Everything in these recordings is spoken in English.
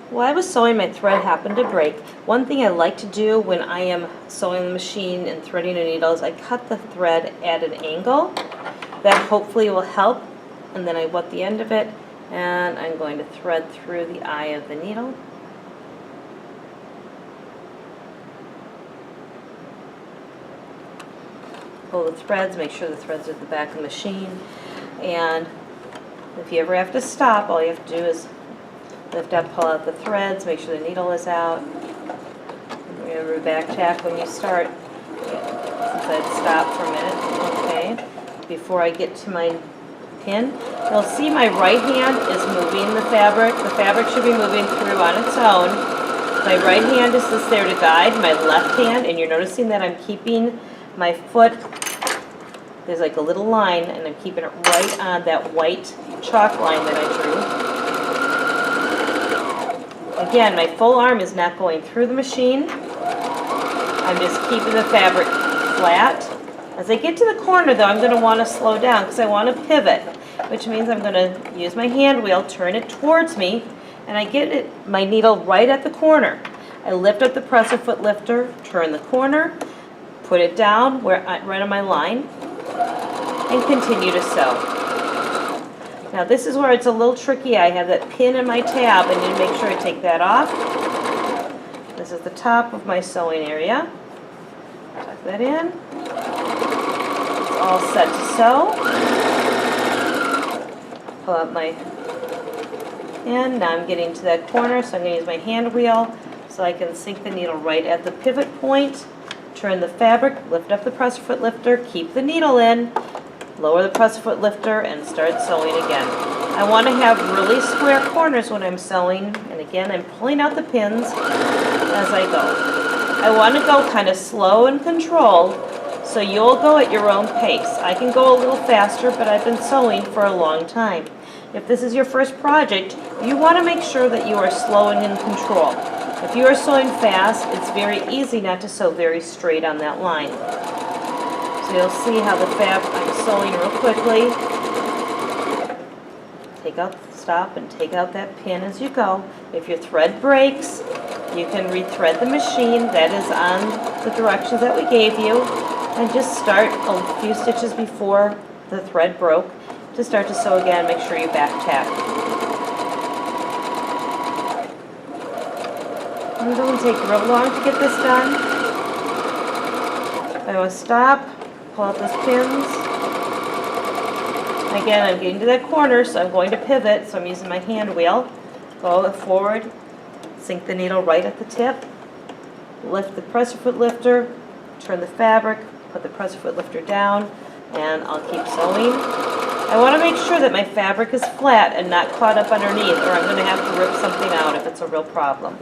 While I was sewing, my thread happened to break. One thing I like to do when I am sewing the machine and threading a needle is I cut the thread at an angle. That hopefully will help. And then I wet the end of it, and I'm going to thread through the eye of the needle. Pull the threads, make sure the threads are at the back of the machine. And if you ever have to stop, all you have to do is lift up, pull out the threads, make sure the needle is out. Remember back tack when you start. Since I'd stop for a minute. Okay. Before I get to my pin, you'll see my right hand is moving the fabric. The fabric should be moving through on its own. My right hand is just there to guide my left hand, and you're noticing that I'm keeping my foot, there's like a little line, and I'm keeping it right on that white chalk line that I drew. Again, my full arm is not going through the machine. I'm just keeping the fabric flat. As I get to the corner, though, I'm going to want to slow down because I want to pivot, which means I'm going to use my hand wheel, turn it towards me, and I get my needle right at the corner. I lift up the presser foot lifter, turn the corner, put it down right on my line, and continue to sew. Now this is where it's a little tricky. I have that pin in my tab. I need to make sure I take that off. This is the top of my sewing area. Tuck that in. It's all set to sew. Pull out my pin. Now I'm getting to that corner, so I'm going to use my hand wheel so I can sink the needle right at the pivot point. Turn the fabric, lift up the presser foot lifter, keep the needle in, lower the presser foot lifter, and start sewing again. I want to have really square corners when I'm sewing, and again I'm pulling out the pins as I go. I want to go kind of slow and controlled, so you'll go at your own pace. I can go a little faster, but I've been sewing for a long time. If this is your first project, you want to make sure that you are slow and in control. If you are sewing fast, it's very easy not to sew very straight on that line. So you'll see how the fabric, I'm sewing real quickly. Stop and take out that pin as you go. If your thread breaks, you can rethread the machine. That is on the directions that we gave you. And just start a few stitches before the thread broke to start to sew again. Make sure you back tack. It doesn't take real long to get this done. I will stop, pull out those pins. Again, I'm getting to that corner, so I'm going to pivot, so I'm using my hand wheel. Go forward, sink the needle right at the tip, lift the presser foot lifter, turn the fabric, put the presser foot lifter down, and I'll keep sewing. I want to make sure that my fabric is flat and not caught up underneath, or I'm going to have to rip something out if it's a real problem.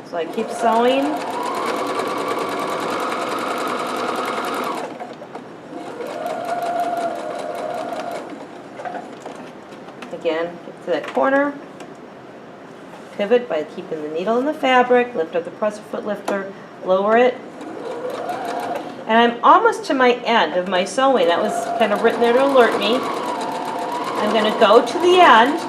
So I keep sewing. Again, get to that corner. Pivot by keeping the needle in the fabric. Lift up the presser foot lifter. Lower it. And I'm almost to my end of my sewing. That was kind of written there to alert me. I'm going to go to the end.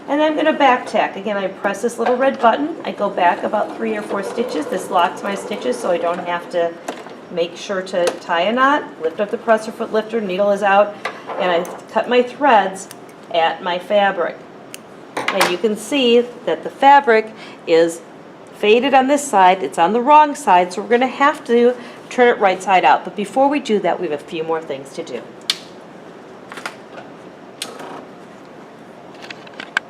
And I'm going to back tack. Again, I press this little red button. I go back about 3 or 4 stitches. This locks my stitches so I don't have to make sure to tie a knot. Lift up the presser foot lifter, needle is out, and I cut my threads at my fabric. And you can see that the fabric is faded on this side. It's on the wrong side, so we're going to have to turn it right side out. But before we do that, we have a few more things to do.